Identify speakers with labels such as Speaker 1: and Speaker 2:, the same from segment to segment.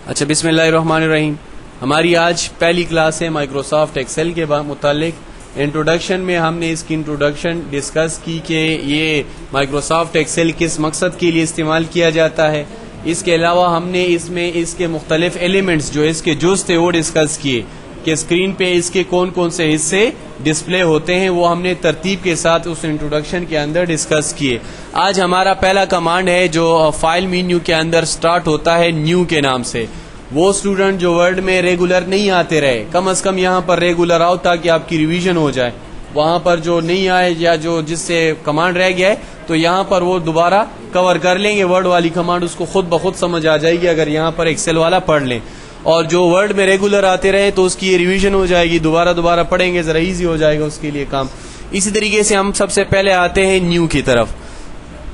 Speaker 1: اچھا، بسم اللہ الرحمن الرحیم. ہماری آج پہلی کلاس ہے مائکروسافٹ ایکسل کے متعلق. انٹروڈکشن میں ہم نے اس کی انٹروڈکشن ڈسکس کی کہ یہ مائکروسافٹ ایکسل کس مقصد کے لیے استعمال کیا جاتا ہے. اس کے علاوہ ہم نے اس میں اس کے مختلف ایلیمنٹس جو اس کے جز تھے وہ ڈسکس کیے کہ اسکرین پہ اس کے کون کون سے حصے ڈسپلے ہوتے ہیں، وہ ہم نے ترتیب کے ساتھ اس انٹروڈکشن کے اندر ڈسکس کیے. آج ہمارا پہلا کمانڈ ہے جو فائل مینیو کے اندر سٹارٹ ہوتا ہے نیو کے نام سے. وہ اسٹوڈنٹ جو ورڈ میں ریگولر نہیں آتے رہے، کم از کم یہاں پر ریگولر آؤ تاکہ آپ کی ریویژن ہو جائے. وہاں پر جو نہیں آئے یا جو جس سے کمانڈ رہ گیا ہے تو یہاں پر وہ دوبارہ کور کر لیں گے. ورڈ والی کمانڈ اس کو خود بخود سمجھ آ جائے گی اگر یہاں پر ایکسل والا پڑھ لیں. اور جو ورڈ میں ریگولر آتے رہے تو اس کی یہ ریویژن ہو جائے گی، دوبارہ پڑھیں گے، ذرا ایزی ہو جائے گا اس کے لیے کام. اسی طریقے سے ہم سب سے پہلے آتے ہیں نیو کی طرف.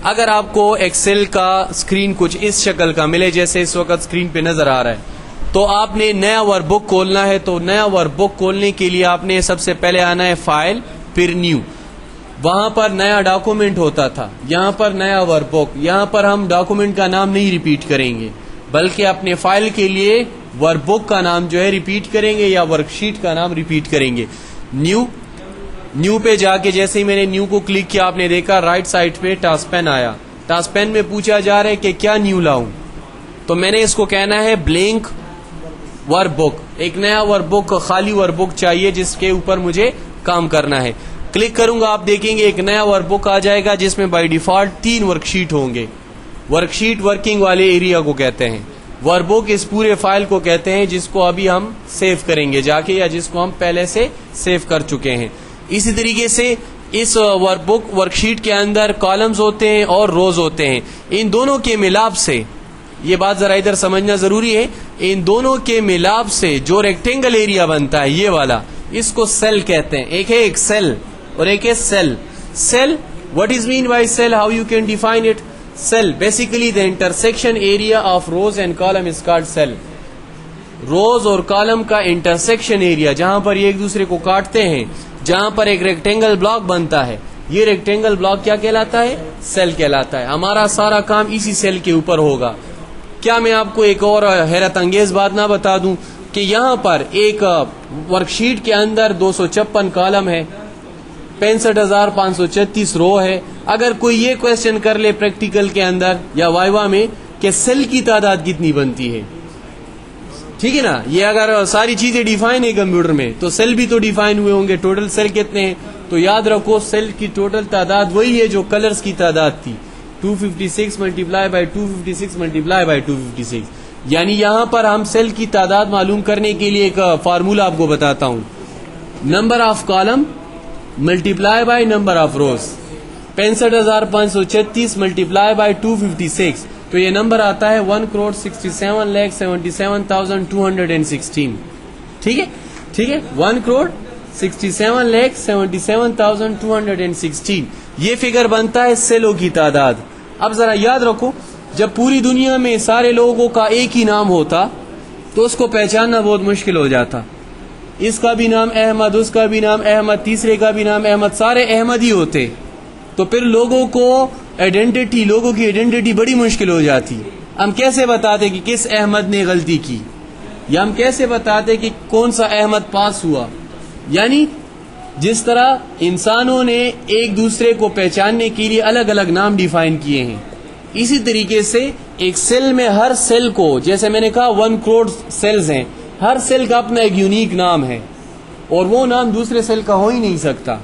Speaker 1: اگر آپ کو ایکسل کا اسکرین کچھ اس شکل کا ملے جیسے اس وقت اسکرین پہ نظر آ رہا ہے تو آپ نے نیا ورک بک کھولنا ہے. تو نیا ورک بک کھولنے کے لیے آپ نے سب سے پہلے آنا ہے فائل پھر نیو. وہاں پر نیا ڈاکومنٹ ہوتا تھا، یہاں پر نیا ورک بک. یہاں پر ہم ڈاکومنٹ کا نام نہیں ریپیٹ کریں گے بلکہ اپنے فائل کے لیے ورک بک کا نام جو ہے ریپیٹ کریں گے یا ورک شیٹ کا نام ریپیٹ کریں گے. نیو پہ جا کے جیسے ہی میں نے نیو کو کلک کیا آپ نے دیکھا رائٹ سائڈ پہ ٹاسک پین آیا. ٹاسک پین میں پوچھا جا رہا ہے کہ کیا نیو لاؤں، تو میں نے اس کو کہنا ہے بلینک ورک بک. ایک نیا ورک بک، خالی ورک بک چاہیے جس کے اوپر مجھے کام کرنا ہے. کلک کروں گا آپ دیکھیں گے ایک نیا ورک بک آ جائے گا جس میں بائی ڈیفالٹ 3 ورک شیٹ ہوں گے. ورک شیٹ ورکنگ والے ایریا کو کہتے ہیں، ورک بک اس پورے فائل کو کہتے ہیں جس کو ابھی ہم سیو کریں گے جا کے یا جس کو ہم پہلے سے سیو کر چکے ہیں. اسی طریقے سے اس ورک بک ورک شیٹ کے اندر کالمز ہوتے ہیں اور روز ہوتے ہیں. ان دونوں کے ملاپ سے، یہ بات ذرا ادھر سمجھنا ضروری ہے، ان دونوں کے ملاپ سے جو ریکٹینگل ایریا بنتا ہے یہ والا، اس کو سیل کہتے ہیں. ایک ہے ایک سیل اور ایک ہے سیل. سیل what is mean by cell, how you can define it? Cell basically the intersection area of rows and column is called cell. روز اور کالم کا انٹرسیکشن ایریا جہاں پر یہ ایک دوسرے کو کاٹتے ہیں، جہاں پر ایک ریکٹینگل بلاک بنتا ہے، یہ ریکٹینگل بلاک کیا کہلاتا ہے؟ سیل کہلاتا ہے. ہمارا سارا کام اسی سیل کے اوپر ہوگا. کیا میں آپ کو ایک اور حیرت انگیز بات نہ بتا دوں کہ یہاں پر ایک ورک شیٹ کے اندر 256 کالم ہے، 65,536 رو ہے. اگر کوئی یہ کوشچن کر لے پریکٹیکل کے اندر یا وائوا میں کہ سیل کی تعداد کتنی بنتی ہے، ٹھیک ہے نا، یہ اگر ساری چیزیں ڈیفائن ہے کمپیوٹر میں تو سیل بھی تو ڈیفائن ہوئے ہوں گے. ٹوٹل سیل کتنے ہیں تو یاد رکھو سیل کی ٹوٹل تعداد وہی ہے جو کلرز کی تعداد تھی، 256 ملٹیپلائی بائی 256 ملٹیپلائی بائی 256. یعنی یہاں پر ہم سیل کی تعداد معلوم کرنے کے لیے ایک فارمولا آپ کو بتاتا ہوں. Number of column multiply by number of rows. 65,536 multiply by 256 تو یہ نمبر آتا ہے 1,67,67,216. ٹھیک ہے 1,67,67,216. یہ فگر بنتا ہے سیلوں کی تعداد. اب ذرا یاد رکھو جب پوری دنیا میں سارے لوگوں کا ایک ہی نام ہوتا تو اس کو پہچاننا بہت مشکل ہو جاتا. اس کا بھی نام احمد، اس کا بھی نام احمد، تیسرے کا بھی نام احمد، سارے احمد ہی ہوتے تو پھر لوگوں کی آئیڈینٹی بڑی مشکل ہو جاتی. ہم کیسے بتاتے کہ کس احمد نے غلطی کی، یا ہم کیسے بتاتے کہ کون سا احمد پاس ہوا. یعنی جس طرح انسانوں نے ایک دوسرے کو پہچاننے کے لیے الگ الگ نام ڈیفائن کیے ہیں، اسی طریقے سے ایک سیل میں ہر سیل کو، جیسے میں نے کہا 1 کروڑ سیلز ہیں، ہر سیل کا اپنا ایک یونیک نام ہے اور وہ نام دوسرے سیل کا ہو ہی نہیں سکتا.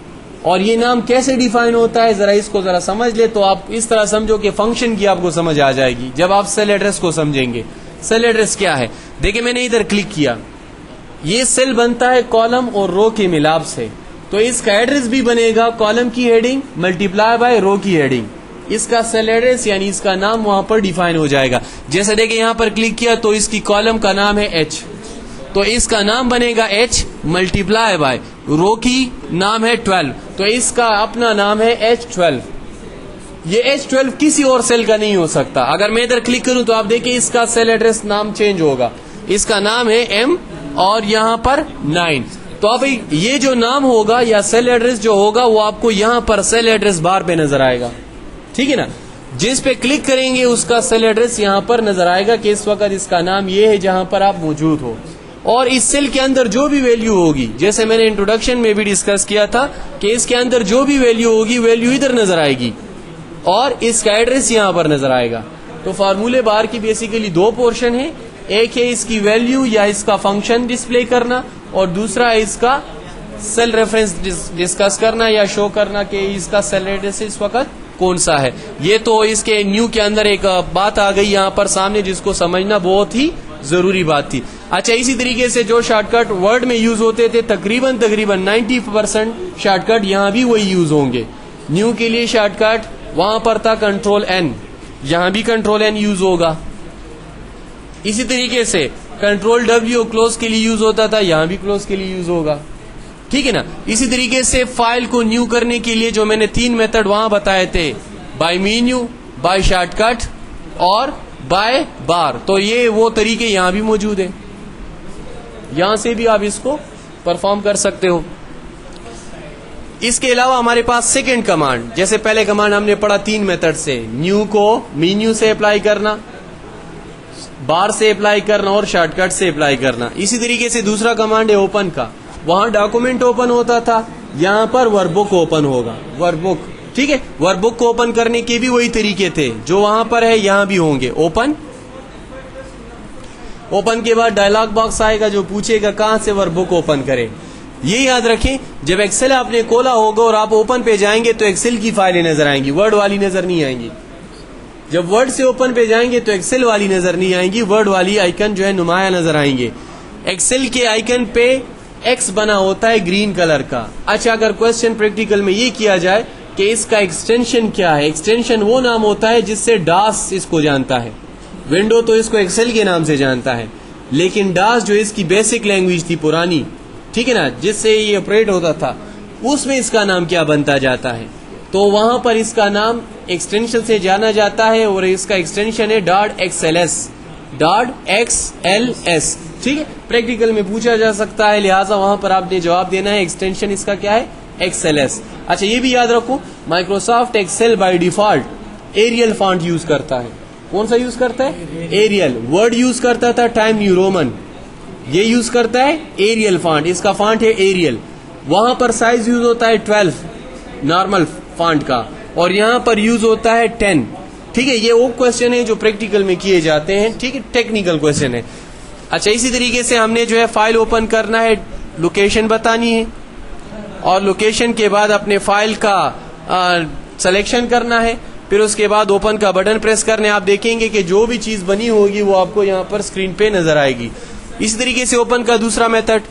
Speaker 1: اور یہ نام کیسے ڈیفائن ہوتا ہے ذرا اس کو ذرا سمجھ لے تو آپ اس طرح سمجھو کہ فنکشن کی آپ کو سمجھ آ جائے گی جب آپ سیل ایڈریس کو سمجھیں گے. سیل ایڈریس کیا ہے؟ دیکھیں میں نے ادھر کلک کیا، یہ سیل بنتا ہے کالم اور رو کے ملاپ سے. تو اس کا ایڈریس بھی بنے گا کالم کی ہیڈنگ ملٹیپلائی بائی رو کی ہیڈنگ. اس کا سیل ایڈریس یعنی اس کا نام وہاں پر ڈیفائن ہو جائے گا. جیسے دیکھیں یہاں پر کلک کیا تو اس کی کالم کا نام ہے ایچ، تو اس کا نام بنے گا ایچ ملٹیپلائی بائی رو کی نام ہے 12 تو اس کا اپنا نام ہے H12. یہ H12 کسی اور سیل کا نہیں ہو سکتا. اگر میں ادھر کلک کروں تو آپ دیکھیں اس کا سیل ایڈریس نام چینج ہوگا، اس کا نام ہے M اور یہاں پر 9. تو اب یہ جو نام ہوگا یا سیل ایڈریس جو ہوگا وہ آپ کو یہاں پر سیل ایڈریس بار پہ نظر آئے گا، ٹھیک ہے نا. جس پہ کلک کریں گے اس کا سیل ایڈریس یہاں پر نظر آئے گا کہ اس وقت اس کا نام یہ ہے جہاں پر آپ موجود ہو، اور اس سیل کے اندر جو بھی ویلیو ہوگی، جیسے میں نے انٹروڈکشن میں بھی ڈسکس کیا تھا کہ اس کے اندر جو بھی ویلیو ہوگی ویلیو ادھر نظر آئے گی اور اس کا ایڈریس یہاں پر نظر آئے گا. تو فارمولے بار کی بیسیکلی دو پورشن ہیں، ایک ہے اس کی ویلیو یا اس کا فنکشن ڈسپلے کرنا، اور دوسرا ہے اس کا سیل ریفرنس ڈسکس کرنا یا شو کرنا کہ اس کا سیل ایڈریس اس وقت کون سا ہے. یہ تو اس کے نیو کے اندر ایک بات آ گئی یہاں پر سامنے جس کو سمجھنا بہت ہی ضروری بات تھی. اچھا، اسی طریقے سے جو شارٹ کٹ ورڈ میں یوز ہوتے تھے تقریباً 90% شارٹ کٹ یہاں بھی وہی یوز ہوں گے. نیو کے لیے شارٹ کٹ وہاں پر تھا کنٹرول این، یہاں بھی کنٹرول این یوز ہوگا. اسی طریقے سے کنٹرول ڈبلیو کلوز کے لیے یوز ہوتا تھا، یہاں بھی کلوز کے لیے یوز ہوگا. ٹھیک ہے نا. اسی طریقے سے فائل کو نیو کرنے کے لیے جو میں نے 3 میتھڈ وہاں بتائے تھے، by menu, by shortcut اور بائی بار، تو یہ وہ طریقے یہاں بھی موجود ہیں، یہاں سے بھی آپ اس کو پرفارم کر سکتے ہو. اس کے علاوہ ہمارے پاس سیکنڈ کمانڈ، جیسے پہلے کمانڈ ہم نے پڑھا 3 میتھڈ سے، نیو کو مینیو سے اپلائی کرنا، بار سے اپلائی کرنا اور شارٹ کٹ سے اپلائی کرنا. اسی طریقے سے دوسرا کمانڈ ہے اوپن کا، وہاں ڈاکومنٹ اوپن ہوتا تھا، یہاں پر ورک بک اوپن ہوگا، ورک بک. ٹھیک ہے، ورک بک کو اوپن کرنے کے بھی وہی طریقے تھے جو وہاں پر ہے یہاں بھی ہوں گے. اوپن کے بعد ڈائلاگ باکس آئے گا جو پوچھے گا کہاں سے ورک بک اوپن کرے. یہ یاد رکھیں جب ایکسل آپ نے کھولا ہوگا اور آپ اوپن پہ جائیں گے تو ایکسل کی فائلیں نظر آئیں گی، ورڈ والی نظر نہیں آئیں گی. جب ورڈ سے اوپن پہ جائیں گے تو ایکسل والی نظر نہیں آئیں گی، ورڈ والی آئیکن جو ہے نمایاں نظر آئیں گے. ایکسل کے آئیکن پہ ایکس بنا ہوتا ہے گرین کلر کا. اچھا، اگر کوشچن پریکٹیکل میں یہ کیا جائے کہ اس کا ایکسٹینشن کیا ہے، ایکسٹینشن وہ نام ہوتا ہے جس سے ڈاس اس کو جانتا ہے. ونڈو تو اس کو ایکسل کے نام سے جانتا ہے، لیکن ڈاس جو اس کی بیسک لینگویج تھی پرانی، ٹھیک ہے نا، جس سے یہ آپریٹ ہوتا تھا، اس میں اس کا نام کیا بنتا جاتا ہے. تو وہاں پر اس کا نام ایکسٹینشن سے جانا جاتا ہے اور اس کا ایکسٹینشن ہے .xls. ٹھیک ہے، پریکٹیکل میں پوچھا جا سکتا ہے، لہٰذا وہاں پر آپ نے جواب دینا ہے ایکسٹینشن اس کا کیا ہے، XLS. اچھا، یہ بھی یاد رکھو Microsoft Excel by default Arial font use کرتا ہے. کون سا یوز کرتا ہے؟ ایریل. ورڈ یوز کرتا تھا ٹائم نیو رومن، یہ یوز کرتا ہے ایریل فانٹ، اس کا فانٹ ہے ایریل. وہاں پر سائز یوز ہوتا ہے 12 نارمل فانٹ کا، اور یہاں پر یوز ہوتا ہے 10. ٹھیک ہے، یہ وہ کوشچن ہے جو پریکٹیکل میں کیے جاتے ہیں. ٹھیک ہے، ٹیکنیکل کوشچن ہے. اچھا، اسی طریقے سے ہم نے جو ہے فائل اوپن کرنا ہے، لوکیشن بتانی ہے، اور لوکیشن کے بعد اپنے فائل کا سلیکشن کرنا ہے، پھر اس کے بعد اوپن کا بٹن پریس کرنے. آپ دیکھیں گے کہ جو بھی چیز بنی ہوگی وہ آپ کو یہاں پر اسکرین پہ نظر آئے گی. اسی طریقے سے اوپن کا دوسرا میتھڈ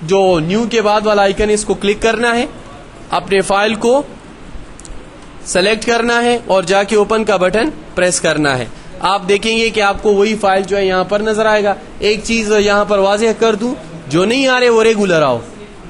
Speaker 1: جو نیو کے بعد والا آئیکن، اس کو کلک کرنا ہے، اپنے فائل کو سلیکٹ کرنا ہے اور جا کے اوپن کا بٹن پریس کرنا ہے. آپ دیکھیں گے کہ آپ کو وہی فائل جو ہے یہاں پر نظر آئے گا. ایک چیز یہاں پر واضح کر دوں، جو نہیں آ رہے وہ ریگولر آؤ.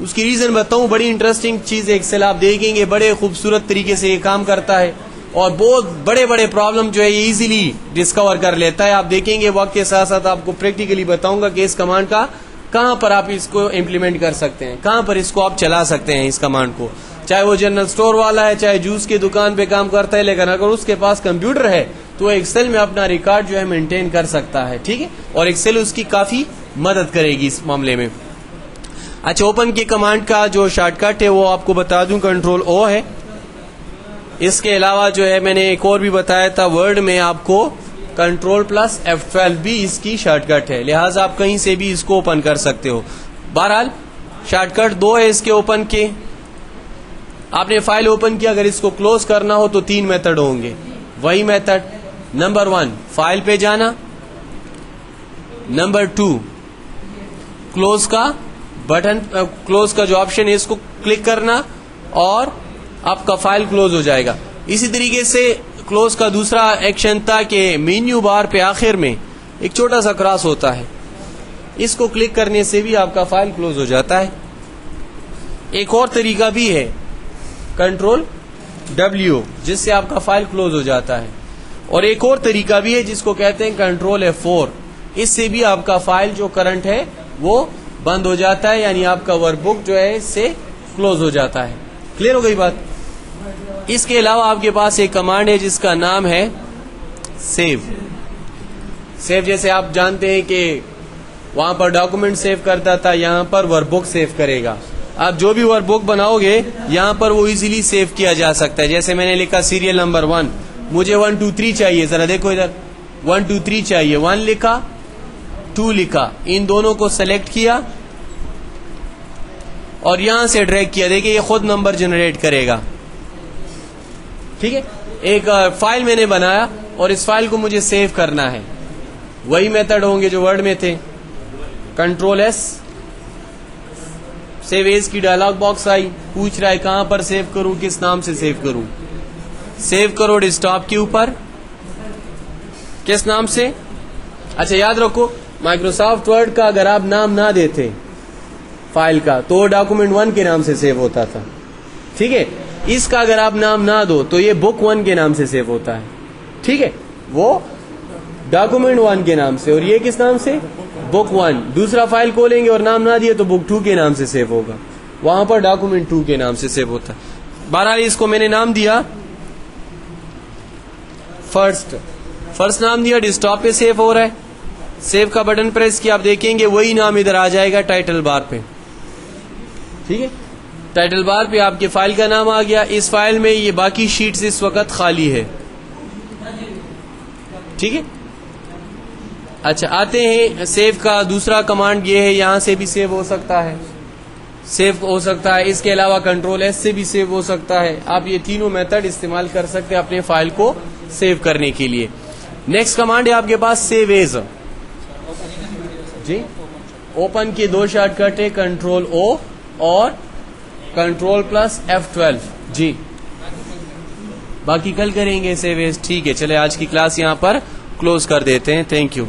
Speaker 1: اس کی ریزن بتاؤں، بڑی انٹرسٹنگ چیز ہے ایکسل. آپ دیکھیں گے بڑے خوبصورت طریقے سے یہ کام کرتا ہے اور بہت بڑے بڑے پرابلم جو ہے یہ ایزیلی ڈسکور کر لیتا ہے. آپ دیکھیں گے وقت کے ساتھ ساتھ آپ کو پریکٹیکلی بتاؤں گا کہ اس کمانڈ کا کہاں پر آپ اس کو امپلیمنٹ کر سکتے ہیں، کہاں پر اس کو آپ چلا سکتے ہیں اس کمانڈ کو. چاہے وہ جنرل سٹور والا ہے، چاہے جوس کی دکان پہ کام کرتا ہے، لیکن اگر اس کے پاس کمپیوٹر ہے تو ایکسل میں اپنا ریکارڈ جو ہے مینٹین کر سکتا ہے. ٹھیک ہے، اور ایکسل اس کی کافی مدد کرے گی اس معاملے میں. اچھا، اوپن کی کمانڈ کا جو شارٹ کٹ ہے وہ آپ کو بتا دوں کنٹرول او ہے. اس کے علاوہ جو ہے میں نے ایک اور بھی بتایا تھا، ورڈ میں آپ کو کنٹرول پلس F12 بھی اس کی شارٹ کٹ ہے، لہٰذا آپ کہیں سے بھی اس کو اوپن کر سکتے ہو. بہرحال شارٹ کٹ 2 ہے اس کے اوپن کے. آپ نے فائل اوپن کیا، اگر اس کو کلوز کرنا ہو تو 3 میتھڈ ہوں گے. وہی میتھڈ، نمبر 1 فائل پہ جانا، نمبر 2 کلوز کا بٹن، کلوز کا جو آپشن ہے اس کو کلک کرنا اور آپ کا فائل کلوز ہو جائے گا. اسی طریقے سے کلوز کا دوسرا ایکشن تھا کہ مینیو بار پہ آخر میں ایک چھوٹا سا کراس ہوتا ہے، اس کو کلک کرنے سے بھی آپ کا فائل کلوز ہو جاتا ہے. ایک اور طریقہ بھی ہے کنٹرول W، جس سے آپ کا فائل کلوز ہو جاتا ہے. اور ایک اور طریقہ بھی ہے جس کو کہتے ہیں کنٹرول F4، اس سے بھی آپ کا فائل جو کرنٹ ہے وہ بند ہو جاتا ہے، یعنی آپ کا ورک بک جو ہے اس سے کلوز ہو جاتا ہے. کلیئر ہو گئی بات؟ اس کے علاوہ آپ کے پاس ایک کمانڈ ہے جس کا نام ہے سیو. سیو جیسے آپ جانتے ہیں کہ وہاں پر ڈاکومنٹ سیو کرتا تھا, یہاں پر ورک بک سیو کرے گا. آپ جو بھی ورک بک بناؤ گے یہاں پر وہ ایزیلی سیو کیا جا سکتا ہے. جیسے میں نے لکھا سیریل نمبر 1, مجھے 1 2 3 چاہیے, ذرا دیکھو ادھر 1 2 3 چاہیے, 1 لکھا 2 لکھا, ان دونوں کو سلیکٹ کیا اور یہاں سے ڈریگ کیا. دیکھیں یہ خود نمبر جنریٹ کرے گا. ٹھیک ہے, ایک فائل میں نے بنایا اور اس فائل کو مجھے سیو کرنا ہے. وہی میتھڈ ہوں گے جو ورڈ میں تھے. کنٹرول ایس, سیو ایز کی ڈائلاگ باکس آئی, پوچھ رہا ہے کہاں پر سیو کروں, کس نام سے سیو کروں. سیو کرو ڈیسکٹاپ کے اوپر, کس نام سے. اچھا یاد رکھو مائکروسافٹ ورڈ کا اگر آپ نام نہ دیتے فائل کا تو وہ ڈاکومنٹ 1 کے نام سے سیو ہوتا تھا. ٹھیک ہے, اس کا اگر آپ نام نہ دو تو یہ بک 1 کے نام سے سیو ہوتا ہے. ٹھیک ہے, وہ ڈاکومنٹ 1 کے نام سے, اور یہ کس نام سے, بک 1. دوسرا فائل کھولیں گے اور نام نہ دیے تو بک 2 کے نام سے سیو ہوگا, وہاں پر ڈاکومنٹ 2 کے نام سے سیو ہوتا ہے. بہرحال اس کو میں نے نام دیا فرسٹ نام دیا, ڈیسکٹاپ پہ سیو ہو رہا ہے. سیو کا بٹن پریس کیا, آپ دیکھیں گے وہی نام ادھر آ جائے گا ٹائٹل بار پہ. ٹھیک ہے, ٹائٹل بار پہ آپ کے فائل کا نام آ گیا. اس فائل میں یہ باقی شیٹس اس وقت خالی ہے. ٹھیک ہے, اچھا آتے ہیں سیو کا دوسرا کمانڈ. یہ ہے یہاں سے بھی سیو ہو سکتا ہے, سیو ہو سکتا ہے. اس کے علاوہ کنٹرول ایس سے بھی سیو ہو سکتا ہے. آپ یہ تینوں میتھڈ استعمال کر سکتے ہیں اپنے فائل کو سیو کرنے کے لیے. نیکسٹ کمانڈ ہے آپ کے پاس سیو ایز. جی, اوپن کے 2 شارٹ کٹ ہے, کنٹرول او اور کنٹرول پلس F12. جی, باقی کل کریں گے سیو ایز. ٹھیک ہے, چلے آج کی کلاس یہاں پر کلوز کر دیتے ہیں. Thank you.